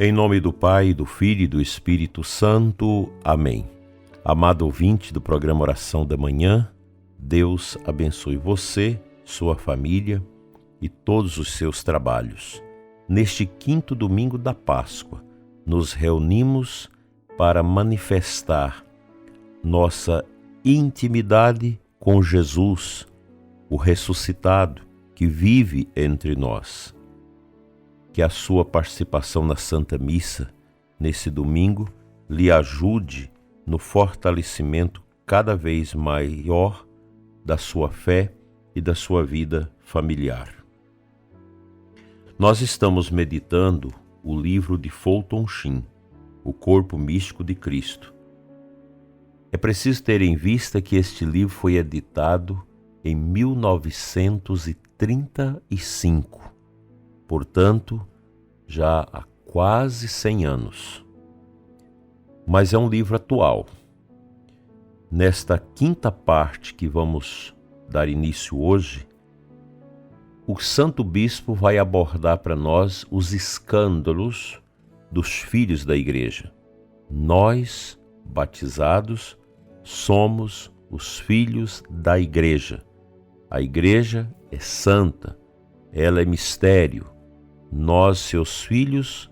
Em nome do Pai, do Filho e do Espírito Santo. Amém. Amado ouvinte do programa Oração da Manhã, Deus abençoe você, sua família e todos os seus trabalhos. Neste quinto domingo da Páscoa, nos reunimos para manifestar nossa intimidade com Jesus, o ressuscitado que vive entre nós. Que a sua participação na Santa Missa, nesse domingo, lhe ajude no fortalecimento cada vez maior da sua fé e da sua vida familiar. Nós estamos meditando o livro de Fulton Sheen, O Corpo Místico de Cristo. É preciso ter em vista que este livro foi editado em 1935, portanto, já há quase 100 anos. Mas é um livro atual. Nesta quinta parte que vamos dar início hoje, o Santo Bispo vai abordar para nós os escândalos dos filhos da Igreja. Nós, batizados, somos os filhos da Igreja. A Igreja é santa, ela é mistério. Nós, seus filhos,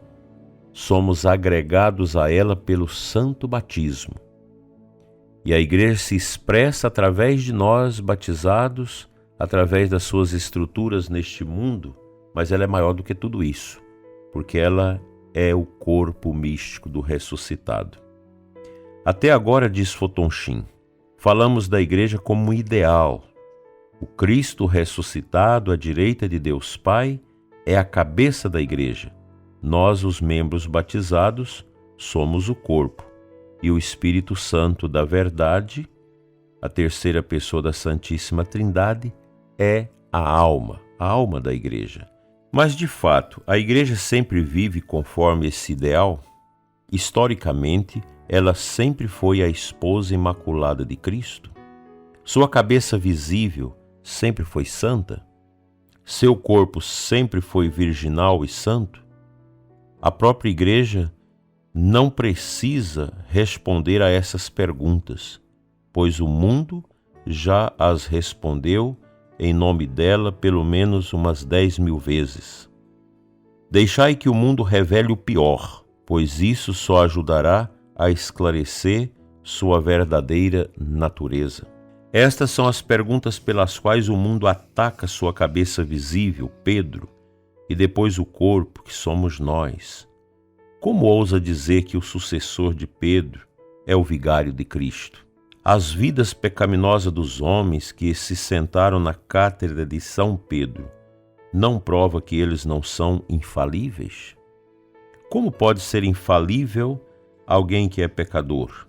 somos agregados a ela pelo santo batismo. E a Igreja se expressa através de nós, batizados, através das suas estruturas neste mundo, mas ela é maior do que tudo isso, porque ela é o corpo místico do ressuscitado. Até agora, diz Fulton Sheen, falamos da Igreja como um ideal. O Cristo ressuscitado à direita de Deus Pai é a cabeça da Igreja. Nós, os membros batizados, somos o corpo. E o Espírito Santo da verdade, a terceira pessoa da Santíssima Trindade, é a alma da Igreja. Mas, de fato, a Igreja sempre vive conforme esse ideal? Historicamente, ela sempre foi a esposa imaculada de Cristo? Sua cabeça visível sempre foi santa? Seu corpo sempre foi virginal e santo? A própria Igreja não precisa responder a essas perguntas, pois o mundo já as respondeu em nome dela pelo menos umas 10.000 vezes. Deixai que o mundo revele o pior, pois isso só ajudará a esclarecer sua verdadeira natureza. Estas são as perguntas pelas quais o mundo ataca sua cabeça visível, Pedro, e depois o corpo, que somos nós. Como ousa dizer que o sucessor de Pedro é o vigário de Cristo? As vidas pecaminosas dos homens que se sentaram na cátedra de São Pedro não prova que eles não são infalíveis? Como pode ser infalível alguém que é pecador?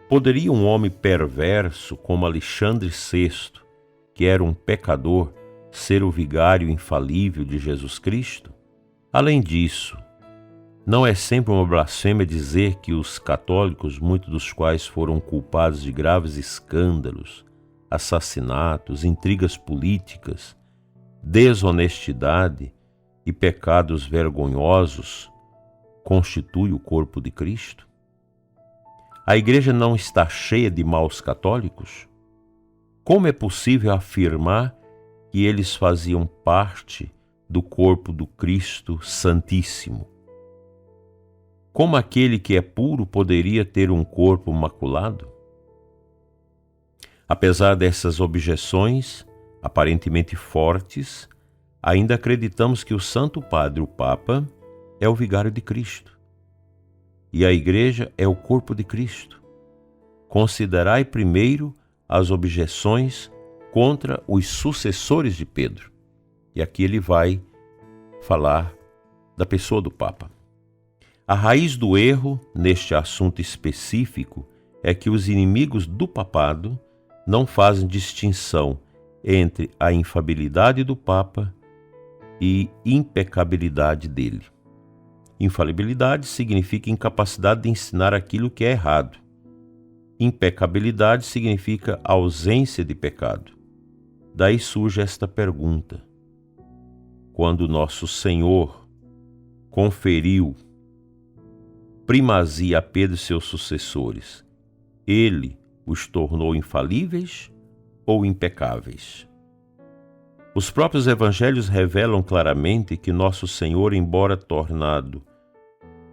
Poderia um homem perverso como Alexandre VI, que era um pecador, ser o vigário infalível de Jesus Cristo? Além disso, não é sempre uma blasfêmia dizer que os católicos, muitos dos quais foram culpados de graves escândalos, assassinatos, intrigas políticas, desonestidade e pecados vergonhosos, constituem o corpo de Cristo? A Igreja não está cheia de maus católicos? Como é possível afirmar que eles faziam parte do corpo do Cristo Santíssimo? Como aquele que é puro poderia ter um corpo maculado? Apesar dessas objeções, aparentemente fortes, ainda acreditamos que o Santo Padre, o Papa, é o vigário de Cristo. E a Igreja é o corpo de Cristo. Considerai primeiro as objeções contra os sucessores de Pedro. E aqui ele vai falar da pessoa do Papa. A raiz do erro neste assunto específico é que os inimigos do papado não fazem distinção entre a infalibilidade do Papa e impecabilidade dele. Infalibilidade significa incapacidade de ensinar aquilo que é errado. Impecabilidade significa ausência de pecado. Daí surge esta pergunta: quando nosso Senhor conferiu primazia a Pedro e seus sucessores, ele os tornou infalíveis ou impecáveis? Os próprios evangelhos revelam claramente que nosso Senhor, embora tornado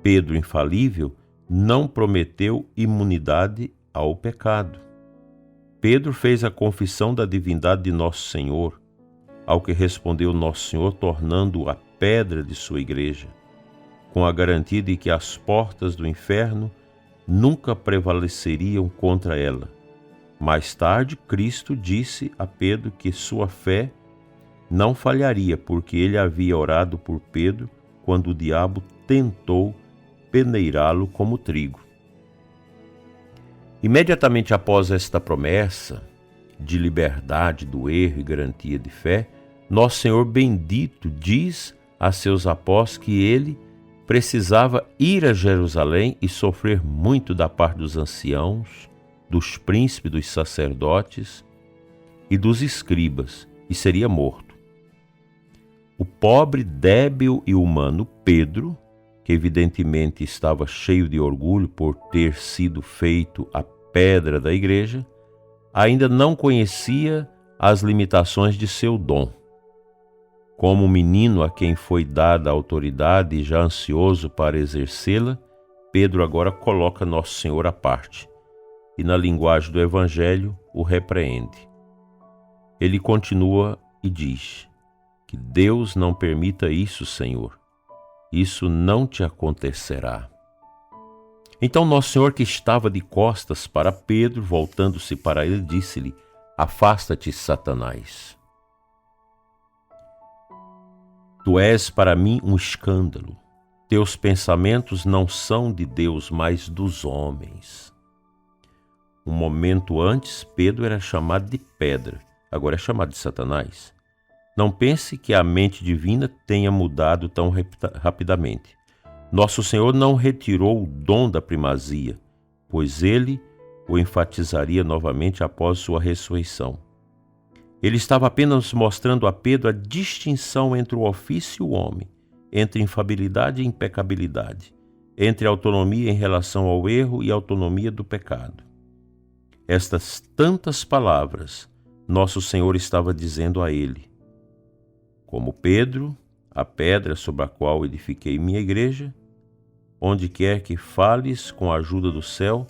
Pedro infalível, não prometeu imunidade ao pecado. Pedro fez a confissão da divindade de nosso Senhor, ao que respondeu nosso Senhor, tornando-o a pedra de sua igreja, com a garantia de que as portas do inferno nunca prevaleceriam contra ela. Mais tarde, Cristo disse a Pedro que sua fé não falharia, porque ele havia orado por Pedro quando o diabo tentou peneirá-lo como trigo. Imediatamente após esta promessa de liberdade do erro e garantia de fé, nosso Senhor bendito diz a seus apóstolos que ele precisava ir a Jerusalém e sofrer muito da parte dos anciãos, dos príncipes, dos sacerdotes e dos escribas, e seria morto. O pobre, débil e humano Pedro, que evidentemente estava cheio de orgulho por ter sido feito a pedra da igreja, ainda não conhecia as limitações de seu dom. Como um menino a quem foi dada a autoridade e já ansioso para exercê-la, Pedro agora coloca Nosso Senhor à parte e, na linguagem do Evangelho, o repreende. Ele continua e diz: que Deus não permita isso, Senhor. Isso não te acontecerá. Então Nosso Senhor, que estava de costas para Pedro, voltando-se para ele, disse-lhe: afasta-te, Satanás. Tu és para mim um escândalo. Teus pensamentos não são de Deus, mas dos homens. Um momento antes, Pedro era chamado de pedra, agora é chamado de Satanás. Não pense que a mente divina tenha mudado tão rapidamente. Nosso Senhor não retirou o dom da primazia, pois ele o enfatizaria novamente após sua ressurreição. Ele estava apenas mostrando a Pedro a distinção entre o ofício e o homem, entre infabilidade e impecabilidade, entre autonomia em relação ao erro e autonomia do pecado. Estas tantas palavras, nosso Senhor estava dizendo a ele: como Pedro, a pedra sobre a qual edifiquei minha igreja, onde quer que fales com a ajuda do céu,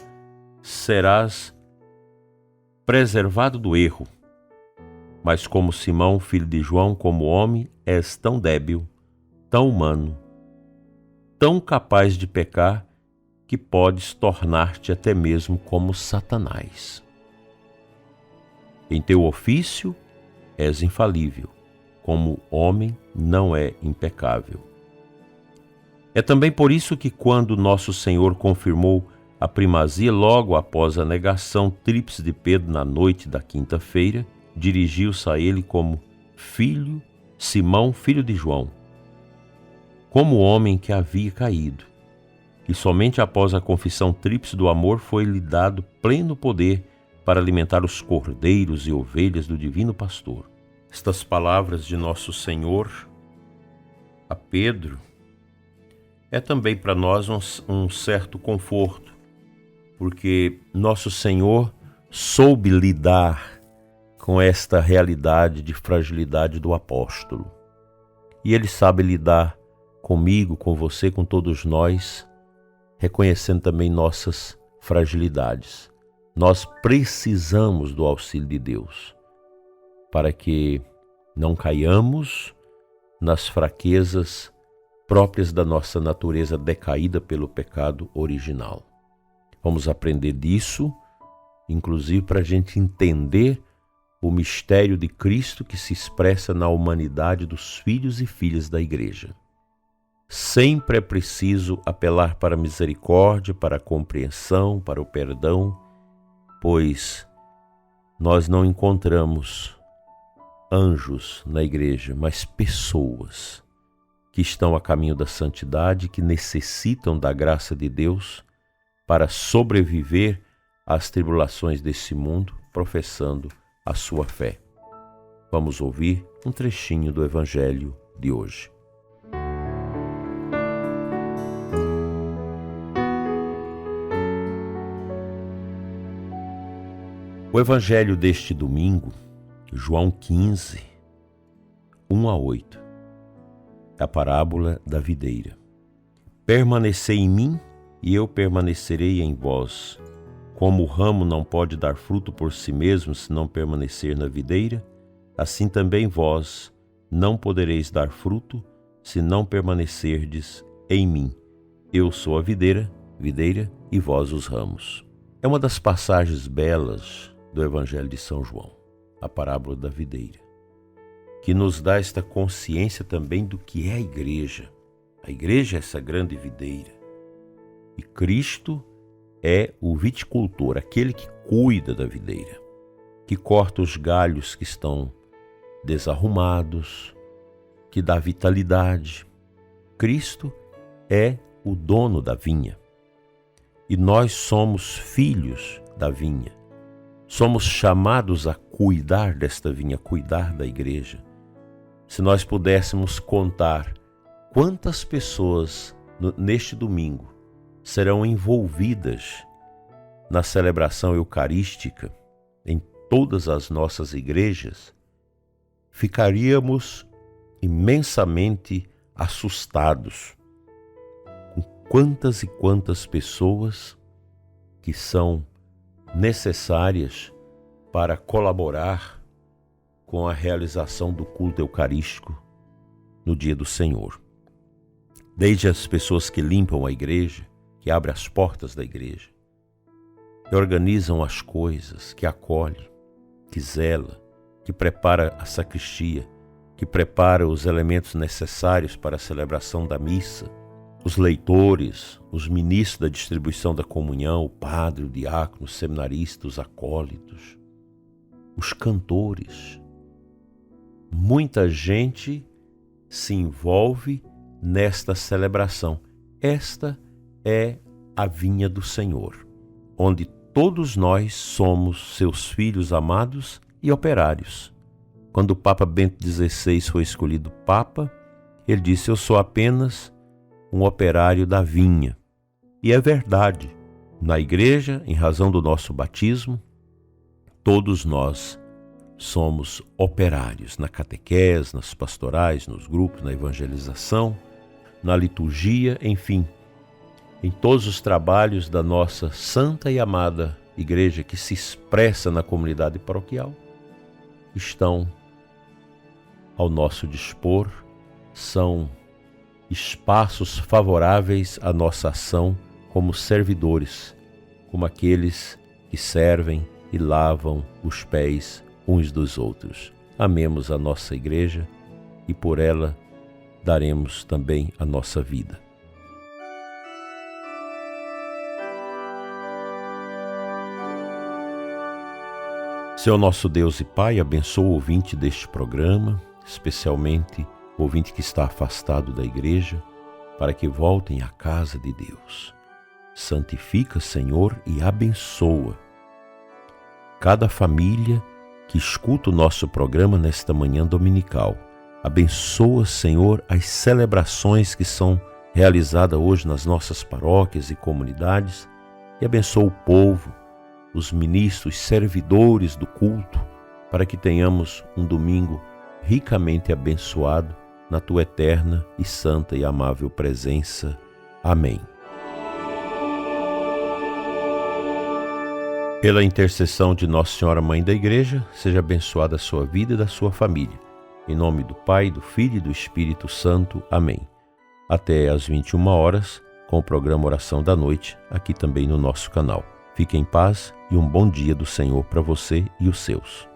serás preservado do erro. Mas como Simão, filho de João, como homem, és tão débil, tão humano, tão capaz de pecar, que podes tornar-te até mesmo como Satanás. Em teu ofício és infalível, como homem não é impecável. É também por isso que quando nosso Senhor confirmou a primazia logo após a negação tríplice de Pedro na noite da quinta-feira, dirigiu-se a ele como filho, Simão, filho de João, como homem que havia caído. E somente após a confissão tríplice do amor foi-lhe dado pleno poder para alimentar os cordeiros e ovelhas do divino pastor. Estas palavras de nosso Senhor a Pedro é também para nós um certo conforto, porque nosso Senhor soube lidar com esta realidade de fragilidade do apóstolo. E Ele sabe lidar comigo, com você, com todos nós, reconhecendo também nossas fragilidades. Nós precisamos do auxílio de Deus para que não caiamos nas fraquezas próprias da nossa natureza decaída pelo pecado original. Vamos aprender disso, inclusive para a gente entender o mistério de Cristo que se expressa na humanidade dos filhos e filhas da Igreja. Sempre é preciso apelar para a misericórdia, para a compreensão, para o perdão, pois nós não encontramos anjos na igreja, mas pessoas que estão a caminho da santidade, que necessitam da graça de Deus para sobreviver às tribulações desse mundo, professando a sua fé. Vamos ouvir um trechinho do Evangelho de hoje. O evangelho deste domingo, João 15, 1 a 8, é a parábola da videira. Permanecei em mim e eu permanecerei em vós. Como o ramo não pode dar fruto por si mesmo se não permanecer na videira, assim também vós não podereis dar fruto se não permanecerdes em mim. Eu sou a videira e vós os ramos. É uma das passagens belas do Evangelho de São João, a parábola da videira, que nos dá esta consciência também do que é a igreja. A igreja é essa grande videira. E Cristo é o viticultor, aquele que cuida da videira, que corta os galhos que estão desarrumados, que dá vitalidade. Cristo é o dono da vinha. E nós somos filhos da vinha. Somos chamados a cuidar desta vinha, cuidar da igreja. Se nós pudéssemos contar quantas pessoas neste domingo serão envolvidas na celebração eucarística em todas as nossas igrejas, ficaríamos imensamente assustados com quantas e quantas pessoas que são necessárias para colaborar com a realização do culto eucarístico no dia do Senhor. Desde as pessoas que limpam a igreja, que abrem as portas da igreja, que organizam as coisas, que acolhe, que zela, que prepara a sacristia, que prepara os elementos necessários para a celebração da missa, os leitores, os ministros da distribuição da comunhão, o padre, o diácono, os seminaristas, os acólitos, os cantores. Muita gente se envolve nesta celebração. Esta é a vinha do Senhor, onde todos nós somos seus filhos amados e operários. Quando o Papa Bento XVI foi escolhido Papa, ele disse: eu sou apenas um operário da vinha. E é verdade. Na igreja, em razão do nosso batismo, todos nós somos operários na catequese, nas pastorais, nos grupos, na evangelização, na liturgia, enfim, em todos os trabalhos da nossa santa e amada igreja que se expressa na comunidade paroquial, estão ao nosso dispor, são espaços favoráveis à nossa ação como servidores, como aqueles que servem e lavam os pés uns dos outros. Amemos a nossa igreja e por ela daremos também a nossa vida. Senhor nosso Deus e Pai, abençoa o ouvinte deste programa, especialmente o ouvinte que está afastado da igreja, para que voltem à casa de Deus. Santifica, Senhor, e abençoa cada família que escuta o nosso programa nesta manhã dominical. Abençoa, Senhor, as celebrações que são realizadas hoje nas nossas paróquias e comunidades, e abençoa o povo, os ministros, servidores do culto, para que tenhamos um domingo ricamente abençoado na Tua eterna e santa e amável presença. Amém. Pela intercessão de Nossa Senhora Mãe da Igreja, seja abençoada a sua vida e da sua família. Em nome do Pai, do Filho e do Espírito Santo. Amém. Até às 21 horas, com o programa Oração da Noite, aqui também no nosso canal. Fique em paz e um bom dia do Senhor para você e os seus.